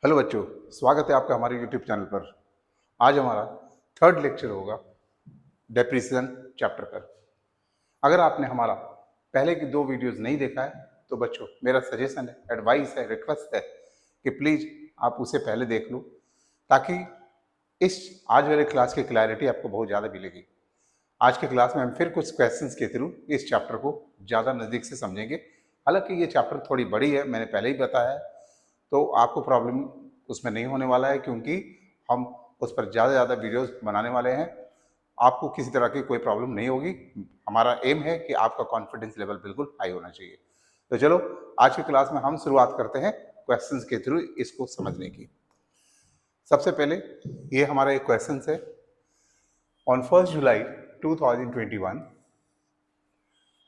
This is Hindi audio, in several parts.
हेलो बच्चों, स्वागत है आपका हमारे यूट्यूब चैनल पर। आज हमारा थर्ड लेक्चर होगा डेप्रिसिएशन चैप्टर पर। अगर आपने हमारा पहले की दो वीडियोस नहीं देखा है तो बच्चों मेरा सजेशन है, एडवाइस है, रिक्वेस्ट है कि प्लीज़ आप उसे पहले देख लो, ताकि इस आज वाले क्लास की क्लैरिटी आपको बहुत ज़्यादा मिलेगी। आज के क्लास में हम फिर कुछ क्वेश्चंस के थ्रू इस चैप्टर को ज़्यादा नज़दीक से समझेंगे। हालांकि ये चैप्टर थोड़ी बड़ी है, मैंने पहले ही बताया है, तो आपको प्रॉब्लम उसमें नहीं होने वाला है, क्योंकि हम उस पर ज़्यादा वीडियोस बनाने वाले हैं। आपको किसी तरह की कोई प्रॉब्लम नहीं होगी। हमारा एम है कि आपका कॉन्फिडेंस लेवल बिल्कुल हाई होना चाहिए। तो चलो आज की क्लास में हम शुरुआत करते हैं क्वेश्चंस के थ्रू इसको समझने की। सबसे पहले ये हमारा एक क्वेश्चन है। On 1 July 2021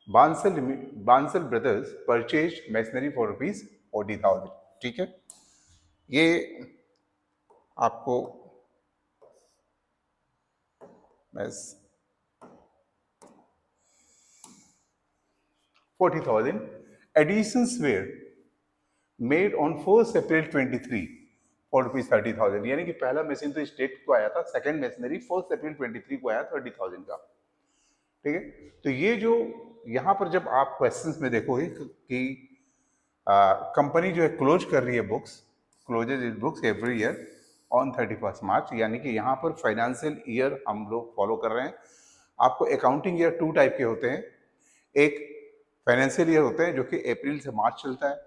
Bansal brothers purchase machinery for ₹40,000। ठीक है, ये आपको बस 40,000 additions were made on 1st April 23 for ₹30,000। यानी कि पहला मशीन तो इस डेट को आया था, सेकंड मशीनरी 1 अप्रैल 23 को आया 30,000 का। ठीक है, तो ये जो यहाँ पर जब आप क्वेश्चंस में देखोगे कि कंपनी जो है क्लोज कर रही है books, closes is books every year on 31 March, यानी कि यहाँ पर फाइनेंशियल ईयर हम लोग फॉलो कर रहे हैं। आपको अकाउंटिंग ईयर टू टाइप के होते हैं। एक फाइनेंशियल ईयर होता है जो कि अप्रैल से मार्च चलता है,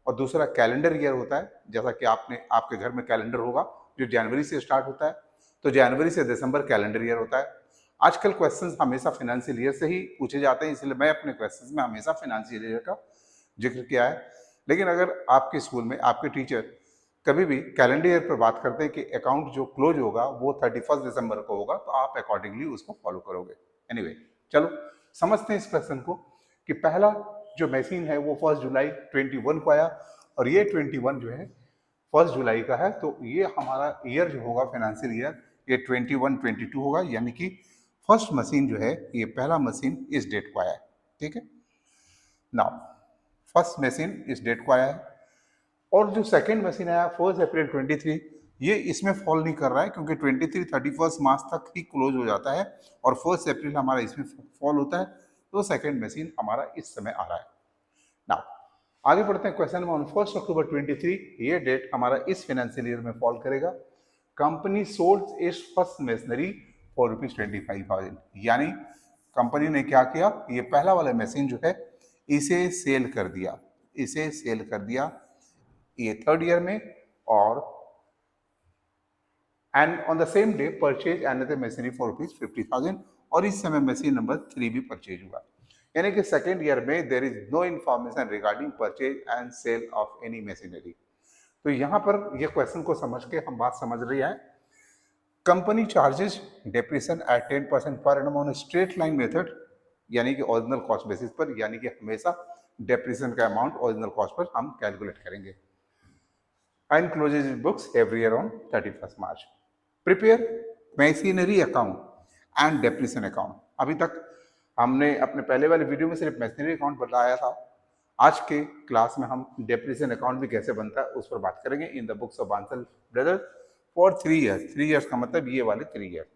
और दूसरा कैलेंडर ईयर होता है, जैसा कि आपके घर में कैलेंडर होगा जो जनवरी से स्टार्ट होता है, तो जनवरी से दिसंबर कैलेंडर ईयर होता है। आजकल क्वेश्चंस हमेशा फाइनेंशियल ईयर से ही पूछे जाते हैं, इसलिए मैं अपने क्वेश्चंस में हमेशा फाइनेंशियल ईयर का जिक्र किया है। लेकिन अगर आपके स्कूल में आपके टीचर कभी भी कैलेंडर ईयर पर बात करते हैं कि अकाउंट जो क्लोज होगा वो 31 दिसंबर को होगा, तो आप अकॉर्डिंगली उसको फॉलो करोगे। एनीवे, चलो समझते हैं इस क्वेश्चन को कि पहला जो मशीन है वो 1 जुलाई 21 को आया, और ये 21 जो है 1 जुलाई का है, तो ये हमारा ईयर जो होगा फाइनेंशियल ईयर ये 21-22 होगा, यानी कि फर्स्ट मशीन जो है ये पहला मशीन इस डेट को आया है। ठीक है, नाउ फर्स्ट मशीन इस डेट को आया है, और जो सेकेंड मशीन आया 1 अप्रैल 23, ये इसमें फॉल नहीं कर रहा है, क्योंकि 23 31 मार्च तक ही क्लोज हो जाता है और 1 अप्रैल हमारा इसमें फॉल होता है, तो सेकेंड मशीन हमारा इस समय आ रहा है। नाउ आगे बढ़ते हैं क्वेश्चन में। ऑन 1 अक्टूबर 23, ये डेट हमारा इस फाइनेंशियल ईयर में फॉल करेगा। Company sold it's first machinery for ₹25,000। यानी कंपनी ने क्या किया, ये पहला वाला मशीन जो है इसे सेल कर दिया, इसे सेल कर दिया ये थर्ड ईयर में, और and on the same day purchase another machinery for ₹50,000, और इस समय मशीन नंबर 3 भी परचेज हुआ। यानी कि सेकेंड ईयर में there is no information regarding purchase and sale of any machinery. तो यहाँ पर यह क्वेश्चन को समझ के हम बात समझ रही है। Company charges depreciation eight 10% per annum on straight line method, यानी कि ओरिजिनल कॉस्ट बेसिस पर, यानी कि हमेशा डेप्रिसिएशन का अमाउंट ओरिजिनल कॉस्ट पर हम कैलकुलेट करेंगे। And closes books every year on 31 March. Prepare machinery account and depreciation account. अभी तक हमने अपने पहले वाले वीडियो में सिर्फ मशीनरी अकाउंट बताया था। आज के क्लास में हम डेप्रिसिएशन अकाउंट भी कैसे बनता है उस पर बात करेंगे। इन the books of Bansal brothers for 3 years. 3 years का मतलब ये वाले 3 ईयर।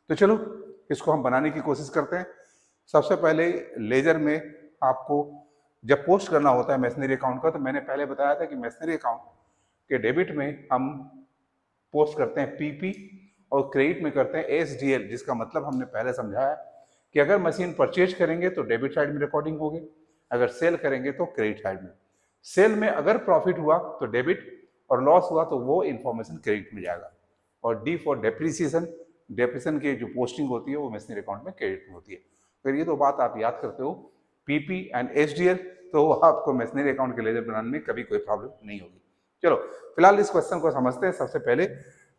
तो चलो इसको हम बनाने की कोशिश करते हैं। सबसे पहले लेजर में आपको जब पोस्ट करना होता है मशीनरी अकाउंट का, तो मैंने पहले बताया था कि मशीनरी अकाउंट के डेबिट में हम पोस्ट करते हैं पीपी, और क्रेडिट में करते हैं एसडीएल, जिसका मतलब हमने पहले समझाया कि अगर मशीन परचेज करेंगे तो डेबिट साइड में रिकॉर्डिंग होगी, अगर सेल करेंगे तो क्रेडिट साइड में। सेल में अगर प्रॉफिट हुआ तो डेबिट, और लॉस हुआ तो वो इंफॉर्मेशन क्रेडिट में जाएगा। और डी फॉर डेप्रिसिएशन, डेप्रिसिएशन की जो पोस्टिंग होती है वो मशीनरी अकाउंट में क्रेडिट में होती है। फिर ये तो बात आप याद करते हो, पीपी एंड एसडीएल, तो आपको मशीनरी अकाउंट के लेजर बनाने में कभी कोई प्रॉब्लम नहीं होगी। चलो फिलहाल इस क्वेश्चन को समझते हैं। सबसे पहले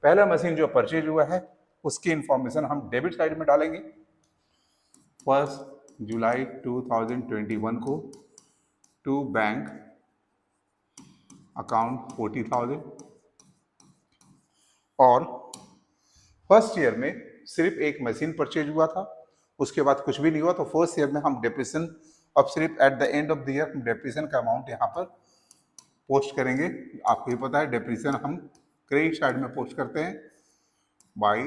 पहला मशीन जो परचेज हुआ है उसकी इंफॉर्मेशन हम डेबिट साइड में डालेंगे। 1 जुलाई 2021 को टू बैंक अकाउंट 40,000, और फर्स्ट ईयर में सिर्फ एक मशीन परचेज हुआ था, उसके बाद कुछ भी नहीं हुआ, तो फर्स्ट ईयर में हम डेप्रिसिएशन अब सिर्फ eight the end of the year depreciation का अमाउंट यहाँ पर पोस्ट करेंगे, आपको ही पता है डेप्रिसिएशन हम क्रेडिट साइड में पोस्ट करते हैं बाय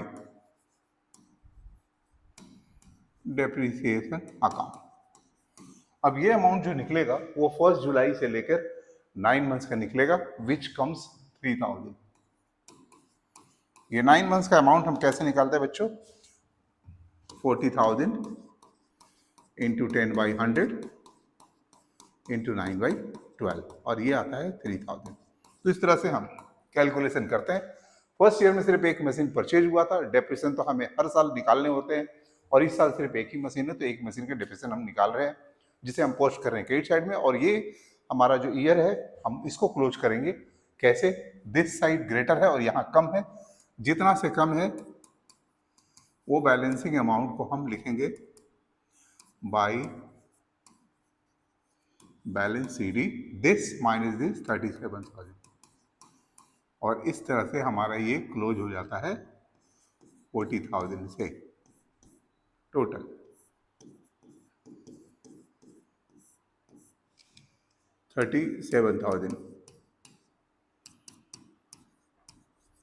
डेप्रिसिएशन अकाउंट। अब ये अमाउंट जो निकलेगा वो 1 जुलाई से लेकर 9 मंथ्स का निकलेगा, विच कम्स 3000। ये 9 मंथ्स का अमाउंट हम कैसे निकालते हैं बच्चों? 40,000 इंटू 10/100 इंटू 9/12 और ये आता है 3000। तो इस तरह से हम कैलकुलेशन करते हैं। फर्स्ट ईयर में सिर्फ एक मशीन परचेज हुआ था, डेप्रिसिएशन तो हमें हर साल निकालने होते हैं और इस साल सिर्फ एक ही मशीन है, तो एक मशीन के डेप्रिसिएशन हम निकाल रहे हैं जिसे हम पोस्ट कर रहे हैं क्रेडिट साइड में। और ये हमारा जो ईयर है हम इसको क्लोज करेंगे कैसे? दिस साइड ग्रेटर है और यहाँ कम है, जितना से कम है वो बैलेंसिंग अमाउंट को हम लिखेंगे by balance CD, this minus this 37,000 और इस तरह से हमारा ये क्लोज हो जाता है 40,000 से total. $37,000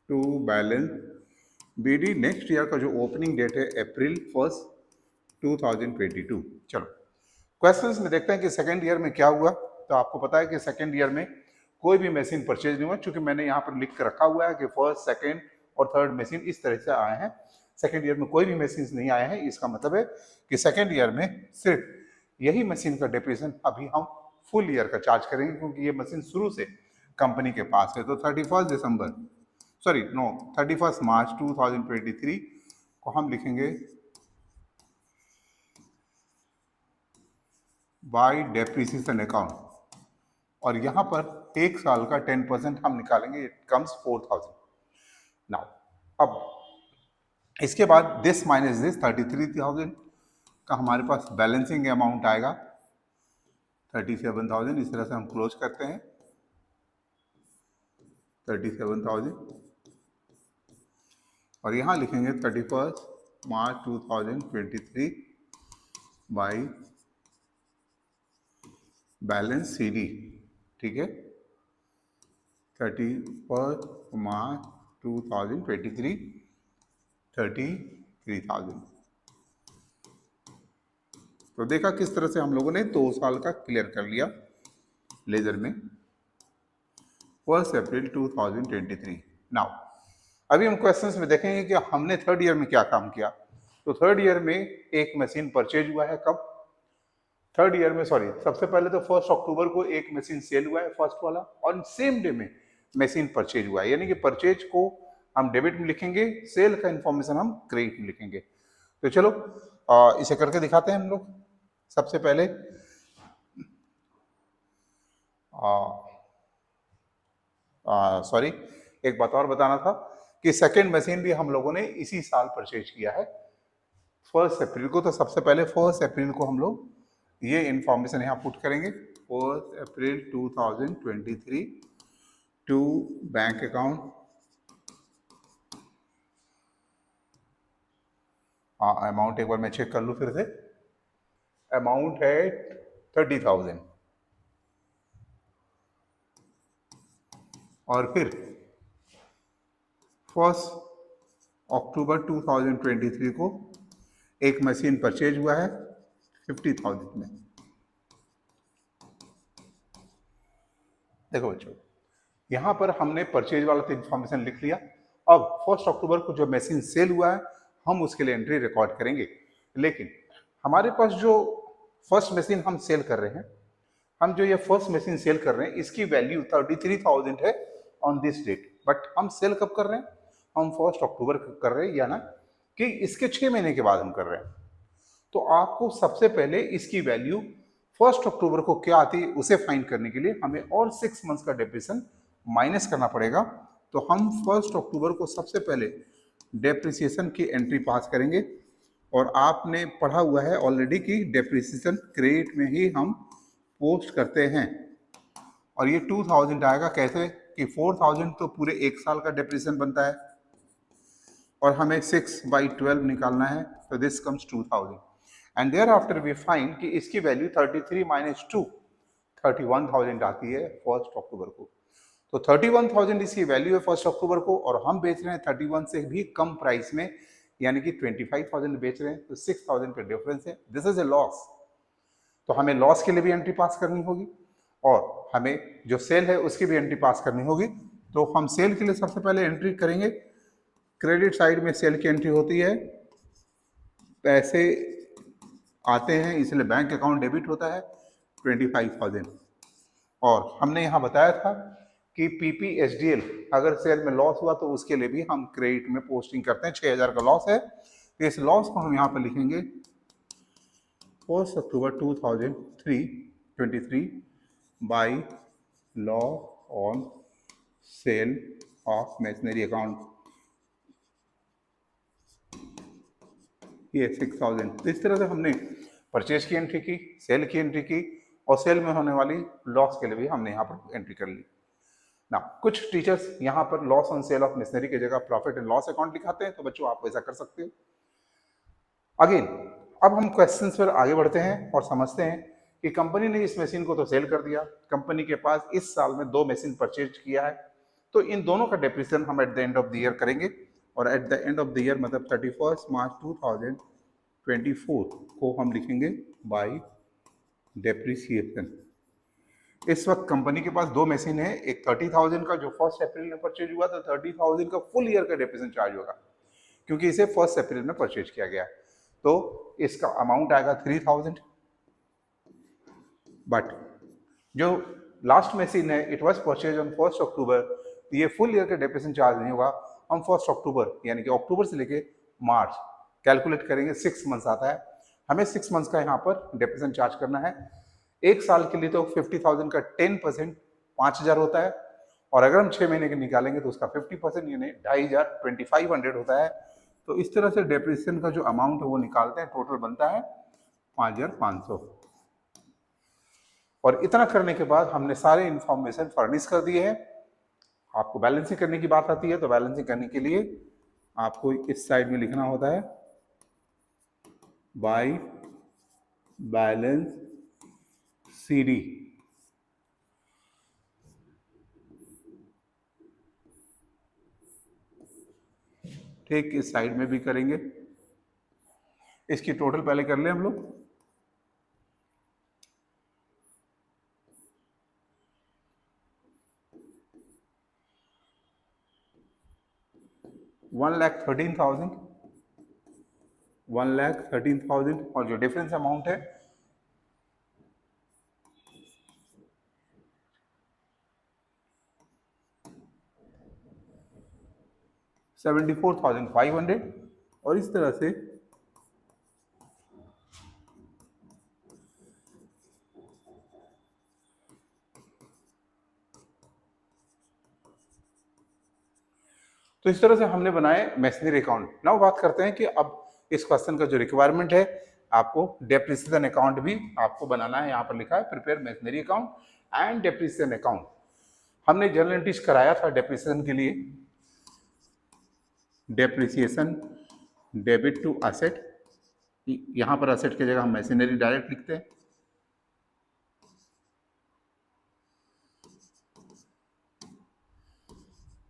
to balance BD। Next year का जो ओपनिंग डेट है April 1, 2022। चलो क्वेश्चंस में देखते हैं कि सेकेंड ईयर में क्या हुआ। तो आपको पता है कि सेकेंड ईयर में कोई भी मशीन परचेज नहीं हुआ, क्योंकि मैंने यहाँ पर लिख कर रखा हुआ है कि फर्स्ट, सेकेंड और थर्ड मशीन इस तरह से आए हैं। सेकेंड ईयर में कोई भी मशीन नहीं आए हैं, इसका मतलब है कि सेकेंड ईयर में सिर्फ यही मशीन का डेप्रिसिएशन अभी हम फुल ईयर का चार्ज करेंगे, क्योंकि ये मशीन शुरू से कंपनी के पास है। तो 31 मार्च 2023 को हम लिखेंगे बाय डेप्रिसिएशन अकाउंट और यहाँ पर एक साल का 10% हम निकालेंगे, इट कम्स 4,000। नाउ अब इसके बाद दिस माइनस दिस 33,000 का हमारे पास बैलेंसिंग अमाउंट आएगा 37,000। इस तरह से हम क्लोज करते हैं 37,000 और यहाँ लिखेंगे 31 मार्च 2023 बाई बैलेंस CD। ठीक है, 31 मार्च 2023 33,000। तो देखा किस तरह से हम लोगों ने 2 साल का क्लियर कर लिया लेजर में 1 अप्रैल 2023। नाउ अभी हम क्वेश्चंस में देखेंगे कि हमने थर्ड ईयर में क्या काम किया। तो थर्ड ईयर में एक मशीन परचेज हुआ है। कब? थर्ड ईयर में, सॉरी, सबसे पहले तो 1 अक्टूबर को एक मशीन सेल हुआ है, फर्स्ट वाला, और सेम डे में मशीन परचेज हुआ है। यानी कि परचेज को हम डेबिट में लिखेंगे, सेल का इंफॉर्मेशन हम क्रेडिट में लिखेंगे। तो चलो इसे करके दिखाते हैं हम लोग। सबसे पहले सॉरी, एक बात और बताना था कि सेकेंड मशीन भी हम लोगों ने इसी साल परचेज किया है 1 अप्रैल को। तो सबसे पहले 1 अप्रैल को हम लोग ये इंफॉर्मेशन यहाँ पुट करेंगे 1 अप्रैल 2023 टू बैंक अकाउंट। अमाउंट एक बार मैं चेक कर लूँ फिर से। अमाउंट है 30,000 और फिर 1 अक्टूबर 2023 को एक मशीन परचेज हुआ है 50,000 में। देखो बच्चों, यहाँ पर हमने परचेज वाला तो इन्फॉर्मेशन लिख लिया। अब 1 अक्टूबर को जो मशीन सेल हुआ है हम उसके लिए एंट्री रिकॉर्ड करेंगे। लेकिन हमारे पास जो फर्स्ट मशीन हम सेल कर रहे हैं, हम जो ये फर्स्ट मशीन सेल कर रहे हैं इसकी वैल्यू 33,000 है ऑन दिस डेट। बट हम सेल कब कर रहे हैं? हम 1 अक्टूबर कर रहे हैं, या ना कि इसके 6 महीने के बाद हम कर रहे हैं। तो आपको सबसे पहले इसकी वैल्यू 1 अक्टूबर को क्या आती है उसे फाइंड करने के लिए हमें और 6 मंथ्स का डेप्रिसिएशन माइनस करना पड़ेगा। तो हम 1 अक्टूबर को सबसे पहले डेप्रिसिएशन की एंट्री पास करेंगे। और आपने पढ़ा हुआ है ऑलरेडी कि डेप्रिसिएशन क्रेडिट में ही हम पोस्ट करते हैं। और ये 2000 आएगा कैसे कि 4000 तो पूरे एक साल का डेप्रिसिएशन बनता है और हमें 6/12 निकालना है, तो this comes 2000। And thereafter we find कि इसकी वैल्यू 33 माइनस 2, 31,000 आती है 1 अक्टूबर को। तो 31,000 इसकी वैल्यू है 1 अक्टूबर को, और हम बेच रहे हैं 31 से भी कम प्राइस में, यानी कि 25,000 बेच रहे हैं, तो 6,000 का डिफरेंस है। This is a loss. तो हमें लॉस के लिए भी एंट्री पास करनी होगी, और हमें जो सेल है उसकी भी एंट्री पास करनी होगी। तो हम सेल के लिए सबसे पहले एंट्री करेंगे। क्रेडिट साइड में सेल की एंट्री होती है, पैसे आते हैं इसलिए बैंक अकाउंट डेबिट होता है 25,000। और हमने यहाँ बताया था कि PPSDL अगर सेल में लॉस हुआ तो उसके लिए भी हम क्रेडिट में पोस्टिंग करते हैं। 6,000 का लॉस है, तो इस लॉस को हम यहाँ पर लिखेंगे 1 अक्टूबर 2023 by law on sale of machinery account, ये 6,000। तो इस तरह से हमने परचेज की एंट्री की, सेल की एंट्री की, और सेल में होने वाली लॉस के लिए भी हमने यहाँ पर एंट्री कर ली ना। कुछ टीचर्स यहाँ पर loss on sale of machinery की जगह प्रॉफिट एंड लॉस अकाउंट दिखाते हैं, तो बच्चों आप वैसा कर सकते हो। अगेन अब हम क्वेश्चंस पर आगे बढ़ते हैं और समझते हैं कि कंपनी ने इस मशीन को तो सेल कर दिया, कंपनी के पास इस साल में 2 मशीन परचेज किया है, तो इन दोनों का डेप्रिसिएशन हम eight the end of the year करेंगे। और eight the end of the year मतलब 31 मार्च 2024 को हम लिखेंगे बाय डेप्रिसिएशन। इस वक्त कंपनी के पास 2 मशीन है, एक 30,000 का जो 1 अप्रैल में परचेज हुआ, तो 30,000 का फुल ईयर का डेप्रिसिएशन चार्ज होगा, क्योंकि इसे 1 अप्रैल में परचेज किया गया। तो इसका अमाउंट आएगा 3,000। बट जो लास्ट मशीन है इट वाज परचेज ऑन 1 अक्टूबर, तो ये फुल ईयर का डेप्रिसिएशन चार्ज नहीं होगा। हम 1 अक्टूबर यानी कि अक्टूबर से लेके मार्च कैलकुलेट करेंगे, 6 मंथ्स आता है, हमें 6 मंथ्स का यहाँ पर डेप्रिसिएशन चार्ज करना है। एक साल के लिए तो 50,000 का 10% 5,000 होता है, और अगर हम 6 महीने के निकालेंगे तो उसका 50% यानी 2,500 2500 होता है। तो इस तरह से डेप्रिसिएशन का जो अमाउंट है वो निकालते हैं, टोटल बनता है 5,500। और इतना करने के बाद हमने सारे इंफॉर्मेशन फर्निश कर दिए हैं। आपको बैलेंसिंग करने की बात आती है, तो बैलेंसिंग करने के लिए आपको इस साइड में लिखना होता है बाय बैलेंस CD। ठीक इस साइड में भी करेंगे। इसकी टोटल पहले कर ले हम लोग। 1,13,000 1,13,000 और जो डिफरेंस अमाउंट है 74,500। और इस तरह से तो इस तरह से हमने बनाए मशीनरी अकाउंट। नाउ बात करते हैं कि अब इस क्वेश्चन का जो रिक्वायरमेंट है, आपको डेप्रिसिएशन अकाउंट भी आपको बनाना है। यहाँ पर लिखा है prepare machinery account and depreciation account. हमने जर्नल एंट्रीज कराया था डेप्रिसिएशन के लिए, डेप्रिसिएशन डेबिट टू असेट, यहाँ पर असेट की जगह हम मशीनरी डायरेक्ट लिखते हैं।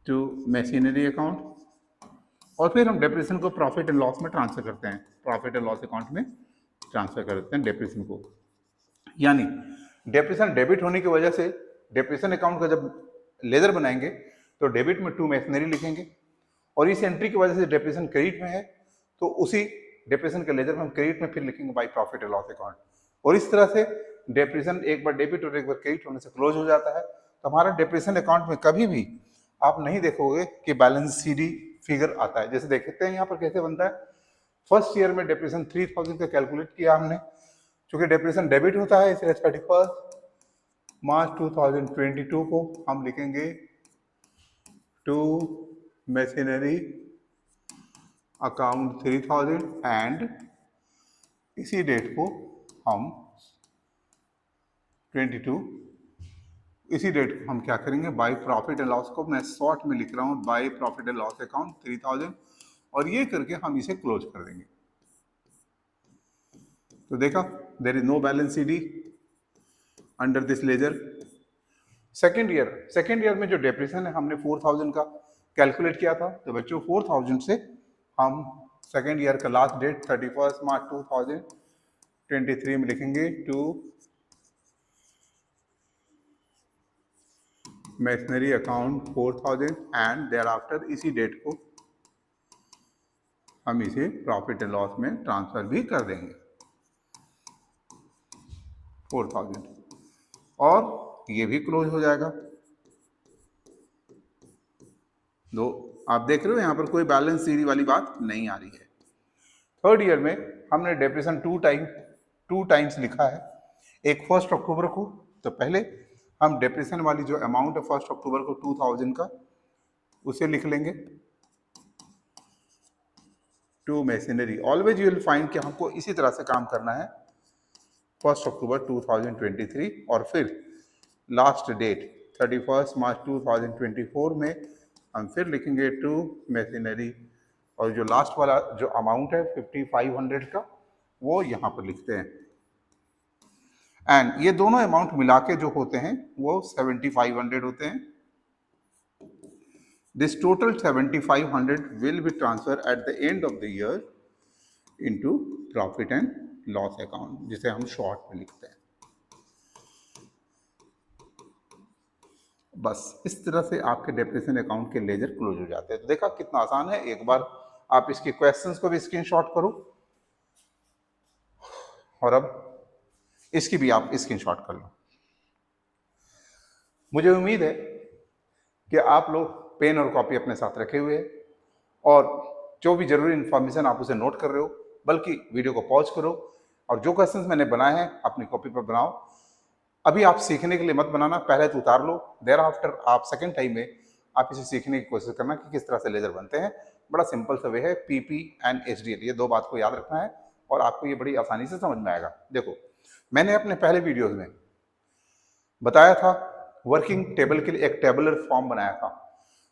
टू मशीनरी अकाउंट, और फिर हम डेप्रिसिएशन को प्रॉफिट एंड लॉस में ट्रांसफर करते हैं, प्रॉफिट एंड लॉस अकाउंट में ट्रांसफर करते हैं डेप्रिसिएशन को। यानी डेप्रिसिएशन डेबिट होने की वजह से डेप्रिसिएशन अकाउंट का जब लेजर बनाएंगे तो डेबिट में टू मशीनरी लिखेंगे, और इस एंट्री की वजह से डेप्रिसिएशन क्रेडिट में है तो उसी डेप्रिसिएशन के लेजर में हम क्रेडिट में फिर लिखेंगे by profit and loss account. और इस तरह से डेप्रिसिएशन एक बार डेबिट और एक बार क्रेडिट होने से क्लोज हो जाता है। तो हमारा डेप्रिसिएशन अकाउंट में कभी भी आप नहीं देखोगे कि बैलेंस CD फिगर आता है। जैसे देखते हैं यहाँ पर कैसे बनता है। फर्स्ट ईयर में डेप्रिसिएशन 3,000 का कैलकुलेट किया हमने, चूंकि डेप्रिसिएशन डेबिट होता है इसलिए 31 मार्च 2022 को हम लिखेंगे टू मशीनरी अकाउंट 3,000 एंड इसी डेट को हम 22 इसी डेट को हम क्या करेंगे बाय प्रॉफिट एंड लॉस को मैं शॉर्ट में लिख रहा हूँ by profit and loss account 3,000, और ये करके हम इसे क्लोज कर देंगे। तो देखा there is no balance CD under this ledger. Second year में जो डेप्रिसिएशन है हमने 4000 का कैलकुलेट किया था, तो बच्चों 4000 से हम सेकेंड ईयर का लास्ट डेट 31 मार्च 2023 में लिखेंगे to machinery account 4000 and thereafter इसी डेट को हम इसे प्रॉफिट एंड लॉस में ट्रांसफर भी कर देंगे 4000 और ये भी क्लोज हो जाएगा। दो आप देख रहे हो यहाँ पर कोई बैलेंस सीरी वाली बात नहीं आ रही है। थर्ड ईयर में हमने डेप्रिसिएशन टू टाइम्स लिखा है, एक 1 अक्टूबर को, तो पहले हम डेप्रिसिएशन वाली जो अमाउंट है 1 अक्टूबर को 2000 का उसे लिख लेंगे to machinery. Always you will find कि हमको इसी तरह से काम करना है 1 अक्टूबर 2023 और फिर लास्ट डेट 31 मार्च 2024 में हम फिर लिखेंगे टू मशीनरी और जो लास्ट वाला जो अमाउंट है 5500 का वो यहाँ पर लिखते हैं एंड ये दोनों अमाउंट मिला के जो होते हैं वो 7500 होते हैं। This total 7500 will be transferred at the end of the year into profit and loss account, जिसे हम शॉर्ट में लिखते हैं। बस इस तरह से आपके डेप्रिसिएशन अकाउंट के लेजर क्लोज हो जाते हैं। तो देखा कितना आसान है, एक बार आप इसके क्वेश्चंस को भी स्क्रीनशॉट करो और अब इसकी भी आप स्क्रीनशॉट कर लो। मुझे उम्मीद है कि आप लोग पेन और कॉपी अपने साथ रखे हुए हैं और जो भी जरूरी इंफॉर्मेशन आप उसे नोट कर रहे हो, बल्कि वीडियो को पॉज करो और जो क्वेश्चंस मैंने बनाए हैं अपनी कॉपी पर बनाओ। अभी आप सीखने के लिए मत बनाना, पहले तो उतार लो, देयर आफ्टर आप सेकंड टाइम में आप इसे सीखने की कोशिश करना कि किस तरह से लेजर बनते हैं। बड़ा सिंपल सा वे है, पीपी एंड एचडीएल, ये दो बात को याद रखना है और आपको ये बड़ी आसानी से समझ में आएगा। देखो मैंने अपने पहले वीडियोज में बताया था वर्किंग टेबल के लिए एक टेबुलर फॉर्म बनाया था।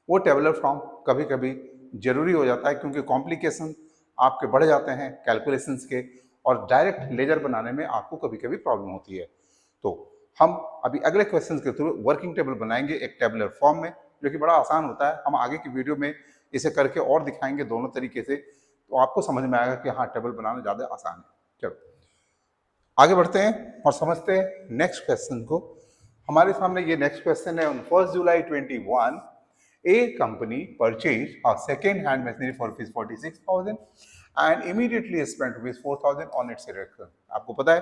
वो टेबुलर फॉर्म कभी कभी जरूरी हो जाता है क्योंकि कॉम्प्लिकेशन आपके बढ़ जाते हैं कैलकुलेशंस के और डायरेक्ट लेजर बनाने में आपको कभी कभी प्रॉब्लम होती है। तो हम अभी अगले क्वेश्चन के थ्रू वर्किंग टेबल बनाएंगे एक टेबुलर फॉर्म में, जो कि बड़ा आसान होता है। हम आगे की वीडियो में इसे करके और दिखाएंगे दोनों तरीके से, तो आपको समझ में आएगा कि हाँ टेबल बनाना ज़्यादा आसान है। चलो आगे बढ़ते हैं और समझते हैं नेक्स्ट क्वेश्चन को। हमारे सामने ये नेक्स्ट क्वेश्चन है। On 1 July 21 a company purchased a second hand machinery for rupees 46,000 and immediately spent rupees 4,000 on its erection। आपको पता है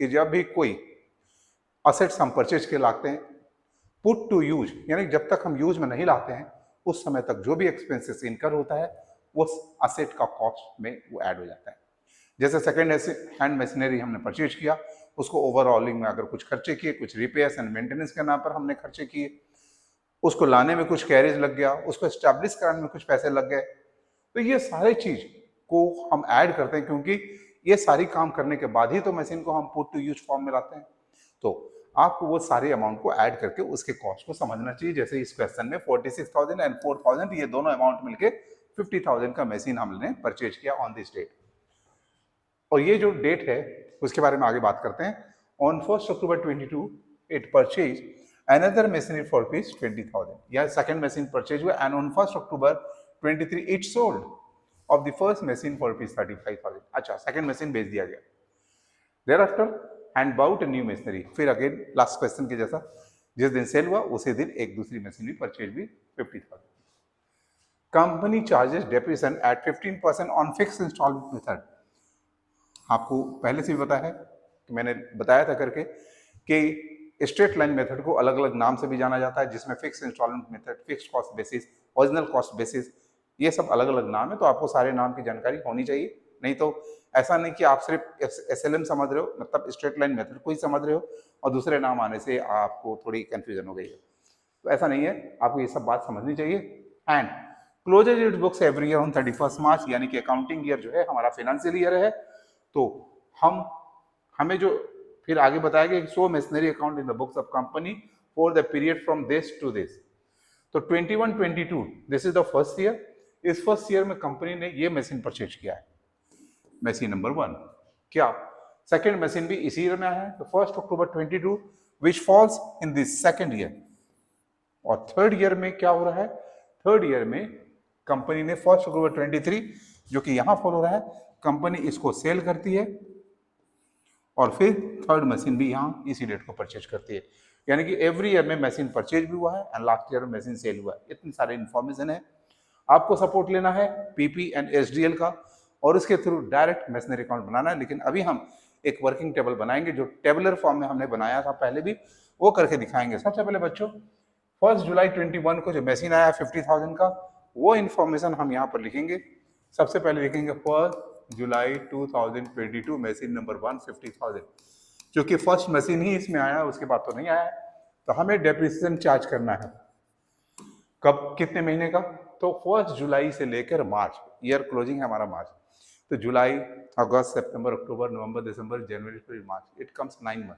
कि जब भी कोई असेट्स हम परचेज के लाते हैं, पुट टू यूज यानी जब तक हम यूज में नहीं लाते हैं उस समय तक जो भी एक्सपेंसेस इनकर होता है वो असेट का कॉस्ट में वो ऐड हो जाता है। जैसे सेकेंड हैंड मशीनरी हमने परचेज किया, उसको ओवरऑलिंग में अगर कुछ खर्चे किए, कुछ रिपेयर्स एंड मेंटेनेंस के नाम पर हमने खर्चे किए, उसको लाने में कुछ कैरेज लग गया, उसको एस्टैब्लिश कराने में कुछ पैसे लग गए, तो ये सारे चीज को हम ऐड करते हैं क्योंकि ये सारी काम करने के बाद ही तो मशीन को हम पुट टू यूज फॉर्म में लाते हैं। तो आपको वो सारे अमाउंट को ऐड करके उसके कॉस्ट को समझना चाहिए। जैसे इस क्वेश्चन में 46,000 एंड 4,000 ये दोनों अमाउंट मिलके 50,000 का मशीन हमने परचेज किया ऑन दिस डेट। और ये जो डेट है उसके बारे में आगे बात करते हैं। On 1 October 22 it purchase another machinery for rupees 20,000। यह सेकंड मशीन परचेज हुआ and on 1 October 23 it sold of the first machine for rupees 35,000। अच्छा सेकंड मशीन बेच दिया गया। Thereafter and about new machinery, फिर अगेन लास्ट क्वेश्चन के जैसा जिस दिन सेल हुआ उसी दिन एक दूसरी मशीनरी परचेज भी 50,000। Company charges depreciation at 15% on fix installment method. आपको पहले से भी पता है कि मैंने बताया था करके कि स्ट्रेट लाइन मेथड को अलग अलग नाम से भी जाना जाता है, जिसमें fix installment method, fixed cost basis, original cost basis, ये सब अलग अलग नाम है। तो आपको सारे नाम की जानकारी होनी चाहिए, नहीं तो ऐसा नहीं कि आप सिर्फ एसएलएम समझ रहे हो, मतलब स्ट्रेट लाइन मेथड को ही समझ रहे हो और दूसरे नाम आने से आपको थोड़ी कंफ्यूजन हो गई है। तो ऐसा नहीं है, आपको ये सब बात समझनी चाहिए। And closes it books every year on 31 March, यानी कि अकाउंटिंग ईयर जो है हमारा फाइनेंशियल ईयर है। तो हमें जो फिर आगे बताया गया show machinery account in the books of company for the period from this to this. तो 21-22 this is the first year. इस फर्स्ट ईयर में कंपनी ने ये मशीन परचेज किया है, मशीन नंबर 1। क्या सेकेंड मशीन भी इसी ईयर में आया है? तो 1 October 22 which falls in this second year. और थर्ड ईयर में क्या हो रहा है, थर्ड ईयर में कंपनी ने 1 अक्टूबर 23 जो कि यहां फॉलो हो रहा है, कंपनी इसको सेल करती है और फिर थर्ड मशीन भी यहाँ इसी डेट को परचेज करती है। यानी कि एवरी ईयर में मशीन परचेज भी हुआ है एंड लास्ट ईयर में मशीन सेल हुआ है। इतनी सारी इन्फॉर्मेशन है। आपको सपोर्ट लेना है पीपी एंड एसडीएल का और उसके थ्रू डायरेक्ट मशीनरी अकाउंट बनाना है। लेकिन अभी हम एक वर्किंग टेबल बनाएंगे जो टेबलर फॉर्म में हमने बनाया था पहले भी, वो करके दिखाएंगे। सबसे पहले बच्चों 1 जुलाई 21 को जो मशीन आया 50,000 का, वो इन्फॉर्मेशन हम यहाँ पर लिखेंगे। सबसे पहले लिखेंगे 1 जुलाई 2022 मशीन नंबर 1 50,000, क्योंकि फर्स्ट मशीन ही इसमें आया, उसके बाद तो नहीं आया। तो हमें डेप्रिसिएशन चार्ज करना है कब, कितने महीने का, तो 1 जुलाई से लेकर मार्च, ईयर क्लोजिंग है हमारा मार्च, तो जुलाई, अगस्त, सितंबर, अक्टूबर, नवंबर, दिसंबर, जनवरी, फरवरी, मार्च, इट कम्स 9 मंथ।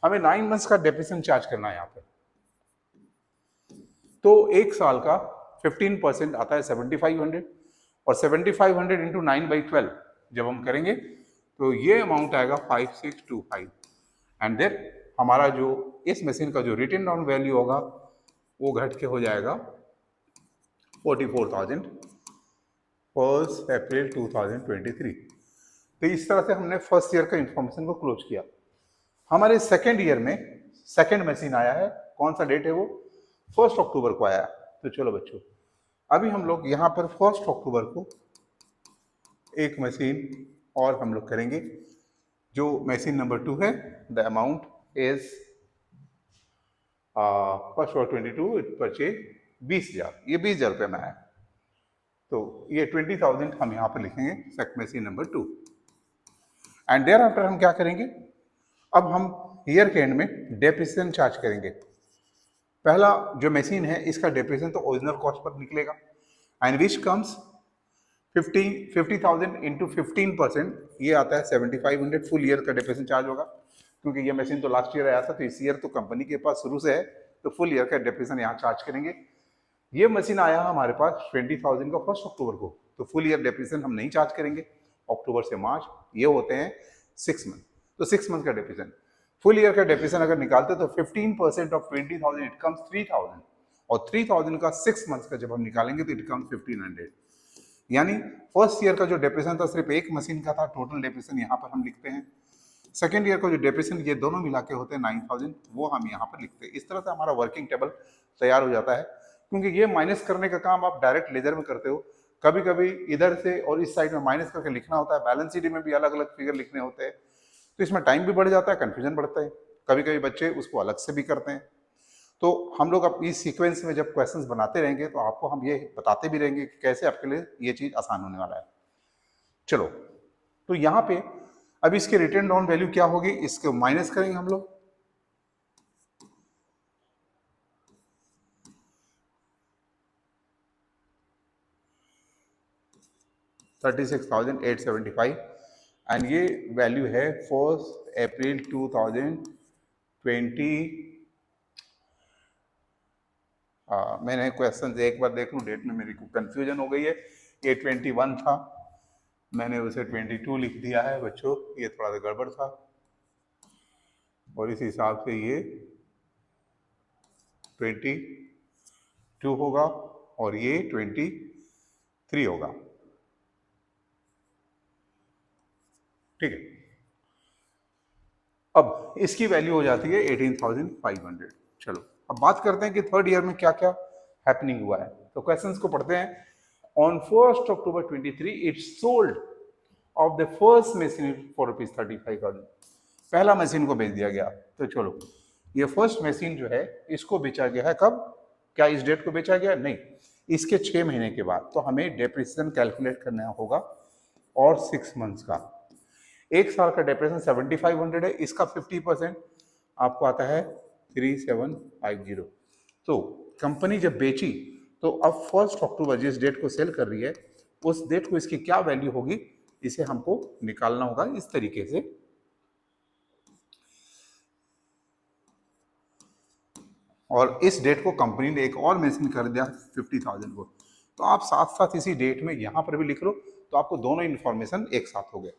हमें 9 मंथ्स का डेप्रिसिएशन चार्ज करना है यहाँ पर। तो एक साल का 15% आता है 7500, और 7500 इंटू 9/12 जब हम करेंगे तो ये अमाउंट आएगा 5625। एंड देन हमारा जो इस मशीन का जो रिटन डाउन वैल्यू होगा वो घट के हो जाएगा 44,000 1 अप्रैल 2023। तो इस तरह से हमने फर्स्ट ईयर का इंफॉर्मेशन को क्लोज किया। हमारे सेकेंड ईयर में सेकेंड मशीन आया है, कौन सा डेट है वो, 1 अक्टूबर को आया। तो चलो बच्चों अभी हम लोग यहाँ पर 1 अक्टूबर को एक मशीन और हम लोग करेंगे जो मशीन नंबर 2 है। द अमाउंट इज 1 और 22 इट परचेज 20,000, ये 20,000 रुपये में आया। तो ये 20,000 हम यहाँ पर लिखेंगे सेक machine number 2। And thereafter हम क्या करेंगे, अब हम ईयर के एंड में डेप्रिसिएशन चार्ज करेंगे। पहला जो मशीन है इसका डेप्रिसिएशन तो ओरिजिनल कॉस्ट पर निकलेगा एंड विच कम्स 50,000 इंटू 15%, ये आता है 7,500। फुल ईयर का डेप्रिसिएशन चार्ज होगा क्योंकि ये मशीन तो लास्ट ईयर आया था, तो इस ईयर तो कंपनी के पास शुरू से है, तो फुल ईयर का डेप्रिसिएशन यहाँ चार्ज करेंगे। ये मशीन आया हमारे पास 20,000 का 1 अक्टूबर को, तो फुल ईयर डेप्रिसिएशन हम नहीं चार्ज करेंगे। अक्टूबर से मार्च ये होते हैं 6 मंथ, तो 6 मंथ का डेप्रिसिएशन। फुल ईयर का डेप्रिसिएशन अगर निकालते तो 15% ऑफ 20,000 इट कम्स 3,000, और 3,000 का 6 मंथ का जब हम निकालेंगे तो इट कम्स 1,500। यानी फर्स्ट ईयर का जो डेप्रिसिएशन था सिर्फ एक मशीन का था, टोटल डेप्रिसिएशन यहाँ पर हम लिखते हैं। सेकेंड ईयर का जो डेप्रिसिएशन ये दोनों मिला के होते हैं 9,000, वो हम यहाँ पर लिखते हैं। इस तरह से हमारा वर्किंग टेबल तैयार हो जाता है, क्योंकि ये माइनस करने का काम आप डायरेक्ट लेजर में करते हो, कभी कभी इधर से और इस साइड में माइनस करके लिखना होता है, बैलेंस शीट में भी अलग अलग फिगर लिखने होते हैं, तो इसमें टाइम भी बढ़ जाता है, कंफ्यूजन बढ़ता है। कभी कभी बच्चे उसको अलग से भी करते हैं। तो हम लोग अब इस सीक्वेंस में जब क्वेश्चंस बनाते रहेंगे तो आपको हम ये बताते भी रहेंगे कि कैसे आपके लिए ये चीज आसान होने वाला है। चलो तो यहाँ पे अब इसके रिटर्न डाउन वैल्यू क्या होगी, इसको माइनस करेंगे हम लोग। $36,875 एंड ये वैल्यू है 1 अप्रैल 2020। मैंने क्वेश्चन एक बार देख लूँ, डेट में मेरी को कंफ्यूजन हो गई है। ये 21 था, मैंने उसे 22 लिख दिया है बच्चों, ये थोड़ा सा गड़बड़ था, और इस हिसाब से ये 22 होगा और ये 23 होगा। ठीक है, अब इसकी वैल्यू हो जाती है 18,500। चलो अब बात करते हैं कि थर्ड ईयर में क्या क्या हैपनिंग हुआ है। तो क्वेश्चंस को पढ़ते हैं। On 1 October 23 it sold of the first machine for ₹35,000। पहला मशीन को बेच दिया गया। तो चलो ये फर्स्ट मशीन जो है इसको बेचा गया है कब, क्या इस डेट को बेचा गया, नहीं, इसके 6 महीने के बाद। तो हमें डेप्रिसिएशन कैलकुलेट करना होगा और 6 मंथ्स का। एक साल का डेप्रिसिएशन 7,500 है, इसका 50% आपको आता है 3,750। तो कंपनी जब बेची तो अब 1 अक्टूबर जिस डेट को सेल कर रही है उस डेट को इसकी क्या वैल्यू होगी, इसे हमको निकालना होगा इस तरीके से। और इस डेट को कंपनी ने एक और मेंशन कर दिया 50,000 को, तो आप साथ साथ इसी डेट में यहां पर भी लिख लो, तो आपको दोनों इन्फॉर्मेशन एक साथ हो गए।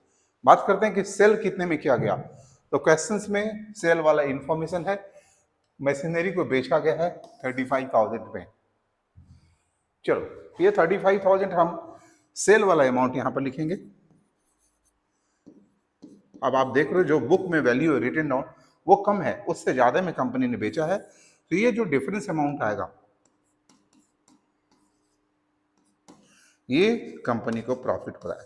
बात करते हैं कि सेल कितने में किया गया। तो क्वेश्चंस में सेल वाला इन्फॉर्मेशन है मशीनरी को बेचा गया है 35,000 में। चलो ये 35,000 हम सेल वाला अमाउंट यहां पर लिखेंगे। अब आप देख रहे हो जो बुक में वैल्यू रिटन डाउन वो कम है, उससे ज्यादा में कंपनी ने बेचा है, तो ये जो डिफरेंस अमाउंट आएगा ये कंपनी को प्रॉफिट हो रहा है।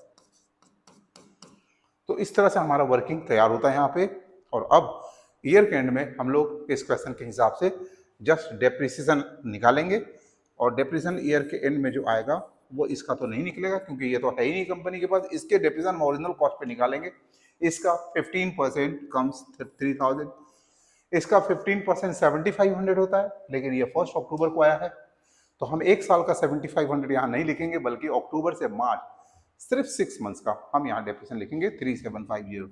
तो इस तरह से हमारा वर्किंग तैयार होता है यहाँ पे। और अब ईयर के एंड में हम लोग इस क्वेश्चन के हिसाब से जस्ट डेप्रिसिएशन निकालेंगे, और डेप्रिसिएशन ईयर के एंड में जो आएगा वो इसका तो नहीं निकलेगा क्योंकि ये तो है ही नहीं कंपनी के पास। इसके डेप्रिसिएशन ओरिजिनल कॉस्ट पे निकालेंगे। इसका 15% कम्स 3,000, इसका 15% 7,500 होता है, लेकिन ये 1 अक्टूबर को आया है तो हम एक साल का 7,500 यहाँ नहीं लिखेंगे, बल्कि अक्टूबर से मार्च सिर्फ 6 मंथ्स का हम यहाँ डेप्रिसिएशन लिखेंगे 3,750।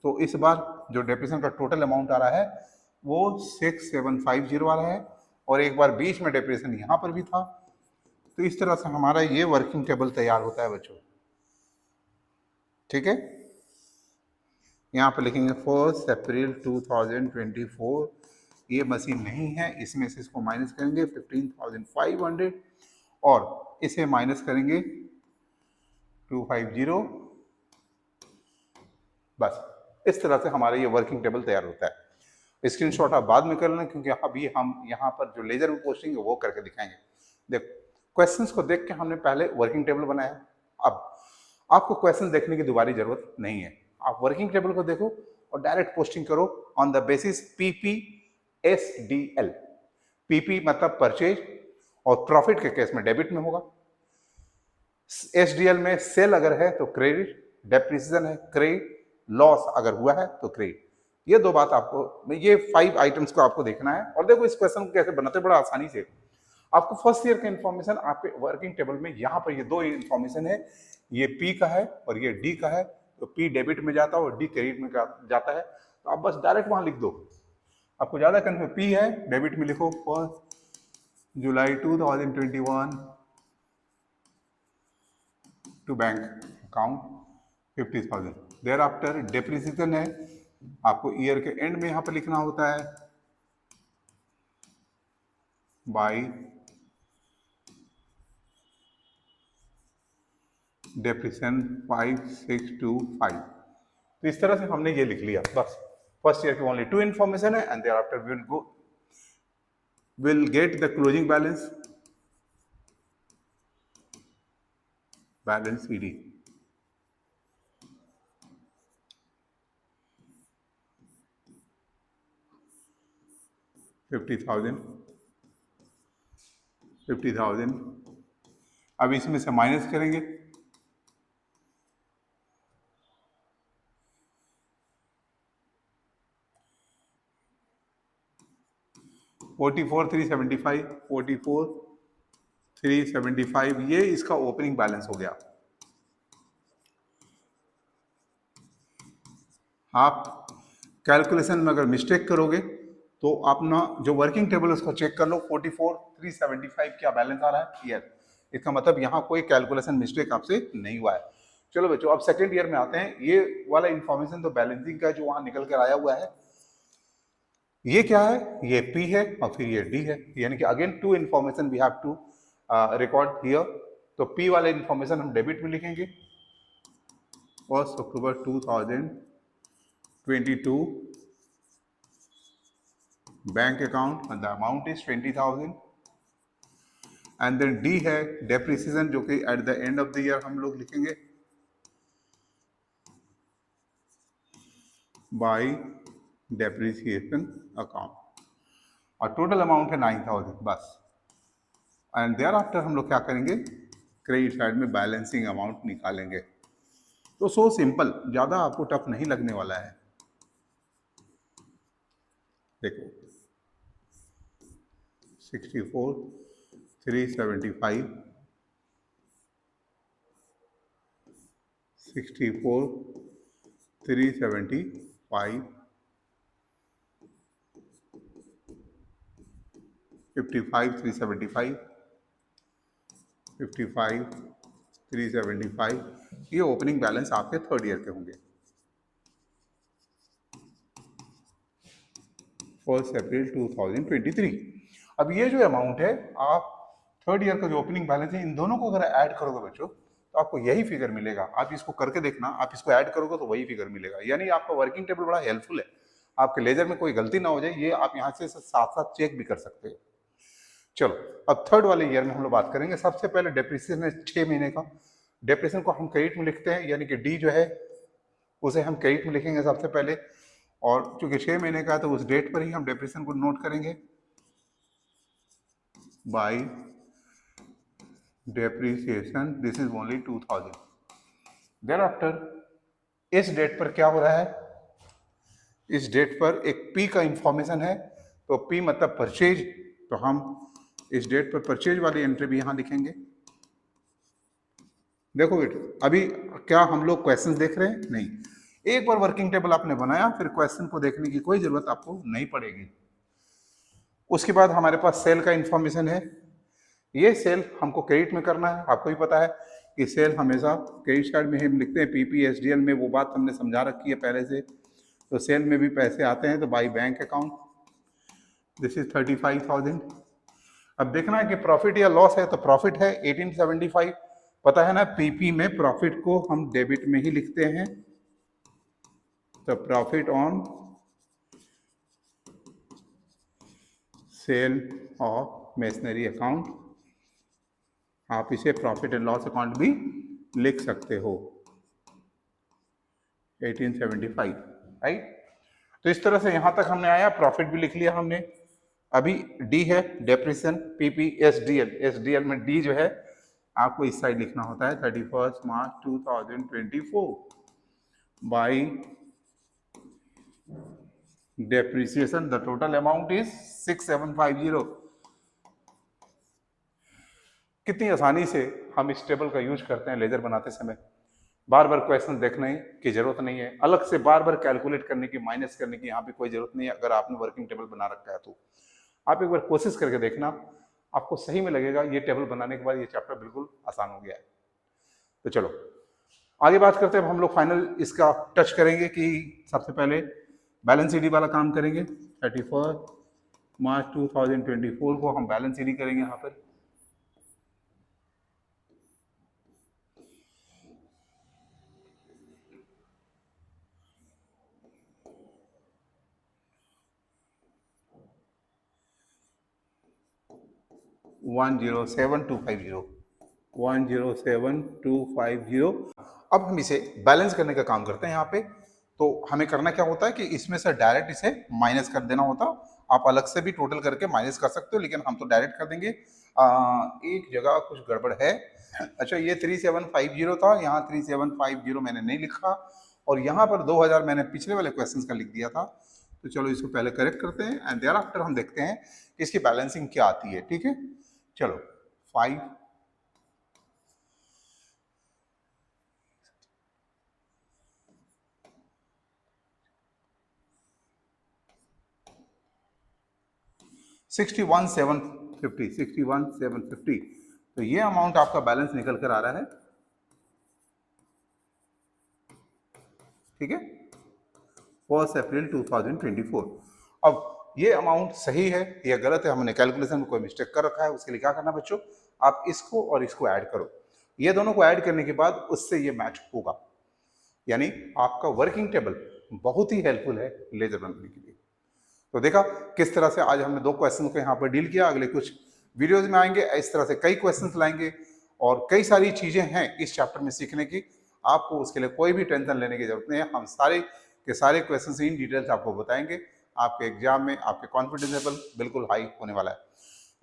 तो इस बार जो डेप्रिसिएशन का टोटल अमाउंट आ रहा है वो 6,750 आ रहा है, और एक बार बीच में डेप्रिसिएशन यहाँ पर भी था। तो इस तरह से हमारा ये वर्किंग टेबल तैयार होता है बच्चों। ठीक है, यहाँ पर लिखेंगे 1 अप्रैल 2024। ये मशीन नहीं है, इसमें से इसको माइनस करेंगे 15,500 और इसे माइनस करेंगे 250। बस इस तरह से हमारा ये वर्किंग टेबल तैयार होता है। स्क्रीनशॉट आप बाद में कर लेना क्योंकि अभी हम यहाँ पर जो लेजर में पोस्टिंग है वो करके दिखाएंगे। देखो क्वेश्चंस को देख के हमने पहले वर्किंग टेबल बनाया, अब आपको क्वेश्चन देखने की दोबारा जरूरत नहीं है। आप वर्किंग टेबल को देखो और डायरेक्ट पोस्टिंग करो on the basis PPSDL। PP मतलब परचेज, और प्रॉफिट के केस में डेबिट में होगा। SDL में सेल अगर है तो क्रेडिट, डेप्रिसिएशन है क्रेडिट, लॉस अगर हुआ है तो क्रेडिट। ये दो बात आपको, ये 5 आइटम्स को आपको देखना है। और देखो इस क्वेश्चन को कैसे बनाते बड़ा आसानी से। आपको फर्स्ट ईयर का इंफॉर्मेशन आपके वर्किंग टेबल में यहाँ पर ये दो इंफॉर्मेशन है, ये P का है और ये D का है। तो P डेबिट में जाता है और D क्रेडिट में जाता है, तो आप बस डायरेक्ट वहां लिख दो। आपको ज्यादा कन्फ्यूज, P है डेबिट में लिखो 1 July 2021 to bank account 50,000। Thereafter depreciation है, आपको ईयर के एंड में यहाँ पर लिखना होता है बाई डेप्रिसिएशन 5625। तो इस तरह से हमने ये लिख लिया। बस फर्स्ट ईयर की ओनली 2 इंफॉर्मेशन है, and thereafter will get the closing balance CD। 50,000 अब इसमें से माइनस करेंगे 44,375 ये इसका ओपनिंग बैलेंस हो गया। आप कैलकुलेशन में अगर मिस्टेक करोगे तो अपना जो वर्किंग टेबल उसको चेक कर लो, 44,375 क्या बैलेंस आ रहा है ईयर। इसका मतलब यहाँ कोई कैलकुलेशन मिस्टेक आपसे नहीं हुआ है। चलो बच्चों अब सेकेंड ईयर में आते हैं। ये वाला इंफॉर्मेशन तो बैलेंसिंग का जो वहां निकल कर आया हुआ है, ये क्या है, ये P है और फिर ये D है, यानी कि again 2 information we have to record here. तो P वाले इंफॉर्मेशन हम डेबिट में लिखेंगे 1 October 2022 bank account and the amount is 20,000। And then D है डेप्रिसिएशन, जो कि at the end of the year हम लोग लिखेंगे बाई डेप्रिसिएशन अकाउंट, और टोटल अमाउंट है 9,000 बस। एंड देयर आफ्टर हम लोग क्या करेंगे, क्रेडिट साइड में बैलेंसिंग अमाउंट निकालेंगे। तो सो सिंपल, ज़्यादा आपको टफ नहीं लगने वाला है। देखो 64,375 64,375 55,375 55,375 ये ओपनिंग बैलेंस आपके थर्ड ईयर के होंगे। 1 अप्रैल 2023। अब ये जो अमाउंट है, आप थर्ड ईयर का जो ओपनिंग बैलेंस है, इन दोनों को अगर ऐड करोगे बच्चों तो आपको यही फिगर मिलेगा। आप इसको करके देखना, आप इसको ऐड करोगे तो वही फिगर मिलेगा। यानी आपका वर्किंग टेबल बड़ा हेल्पफुल है, आपके लेजर में कोई गलती ना हो जाए, ये आप यहाँ से साथ साथ चेक भी कर सकते हो। चलो, अब थर्ड वाले ईयर में हम लोग बात करेंगे। सबसे पहले डेप्रिसिएशन है 6 महीने का। डेप्रिसिएशन को हम क्रेडिट में लिखते हैं, यानी कि डी जो है उसे हम क्रेडिट में लिखेंगे सबसे पहले, और चूंकि 6 महीने का है तो उस डेट पर ही हम डेप्रिसिएशन को नोट करेंगे by depreciation, this is only 2000। Thereafter इस डेट पर क्या हो रहा है, इस डेट पर एक पी का इंफॉर्मेशन है, तो पी मतलब परचेज, तो हम इस डेट पर परचेज वाली एंट्री भी यहां लिखेंगे। देखो बेटे, अभी क्या हम लोग क्वेश्चन देख रहे हैं? नहीं, एक बार वर्किंग टेबल आपने बनाया फिर क्वेश्चन को देखने की कोई जरूरत आपको नहीं पड़ेगी। उसके बाद हमारे पास सेल का इंफॉर्मेशन है। ये सेल हमको क्रेडिट में करना है, आपको भी पता है कि सेल हमेशा क्रेडिट साइड में हम लिखते हैं। पीपीएसडीएल में वो बात हमने समझा रखी है पहले से, तो सेल में भी पैसे आते हैं तो by bank account, this is 35,000। अब देखना है कि प्रॉफिट या लॉस है, तो प्रॉफिट है 1875। पता है ना, पीपी में प्रॉफिट को हम डेबिट में ही लिखते हैं, तो profit on sale of machinery account, आप इसे प्रॉफिट एंड लॉस अकाउंट भी लिख सकते हो, 1875, राइट। तो इस तरह से यहां तक हमने आया, प्रॉफिट भी लिख लिया हमने। अभी डी है डेप्रिसिएशन, पीपीएसडीएल, एसडीएल में डी जो है आपको इस साइड लिखना होता है, 31 मार्च 2024 by depreciation, the total amount is 6750। कितनी आसानी से हम इस टेबल का यूज करते हैं लेजर बनाते समय। बार बार क्वेश्चन देखने की जरूरत नहीं है, अलग से बार बार कैलकुलेट करने की, माइनस करने की यहाँ पे कोई जरूरत नहीं है। अगर आपने वर्किंग टेबल बना रखा है तो आप एक बार कोशिश करके देखना, आपको सही में लगेगा ये टेबल बनाने के बाद ये चैप्टर बिल्कुल आसान हो गया है। तो चलो आगे बात करते हैं। अब हम लोग फाइनल इसका टच करेंगे कि सबसे पहले बैलेंस शीट वाला काम करेंगे। 31 मार्च 2024 को हम बैलेंस शीट करेंगे यहाँ पर। One zero seven two five zero 107250। अब हम इसे बैलेंस करने का काम करते हैं यहाँ पे। तो हमें करना क्या होता है कि इसमें से डायरेक्ट इसे माइनस कर देना होता। आप अलग से भी टोटल करके माइनस कर सकते हो, लेकिन हम तो डायरेक्ट कर देंगे। एक जगह कुछ गड़बड़ है। अच्छा, ये 3750 था, यहाँ 3750 मैंने नहीं लिखा, और यहाँ पर 2000 मैंने पिछले वाले क्वेश्चन का लिख दिया था। तो चलो इसको पहले करेक्ट करते हैं एंड देयर आफ्टर हम देखते हैं कि इसकी बैलेंसिंग क्या आती है। ठीक है, चलो 5 61,750 तो ये अमाउंट आपका बैलेंस निकल कर आ रहा है। ठीक है, 1 अप्रैल 2024। अब ये अमाउंट सही है या गलत है, हमने कैलकुलेशन में कोई मिस्टेक कर रखा है, उसके लिए क्या करना बच्चों, आप इसको और इसको ऐड करो। ये दोनों को ऐड करने के बाद उससे ये मैच होगा, यानी आपका वर्किंग टेबल बहुत ही हेल्पफुल है लेजर बनाने के लिए। तो देखा किस तरह से आज हमने दो क्वेश्चन को यहाँ पर डील किया। अगले कुछ वीडियोज में आएंगे, इस तरह से कई क्वेश्चंस लाएंगे और कई सारी चीजें हैं इस चैप्टर में सीखने की। आपको उसके लिए कोई भी टेंशन लेने की जरूरत नहीं है, हम सारे के सारे क्वेश्चंस इन डिटेल्स आपको बताएंगे। आपके एग्जाम में आपके कॉन्फिडेंस लेवल बिल्कुल हाई होने वाला है।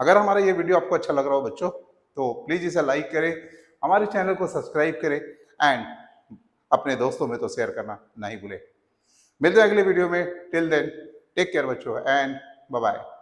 अगर हमारा ये वीडियो आपको अच्छा लग रहा हो बच्चों, तो प्लीज इसे लाइक करें, हमारे चैनल को सब्सक्राइब करें एंड अपने दोस्तों में तो शेयर करना नहीं भूलें। मिलते हैं अगले वीडियो में। टिल देन टेक केयर बच्चों एंड बाय बाय।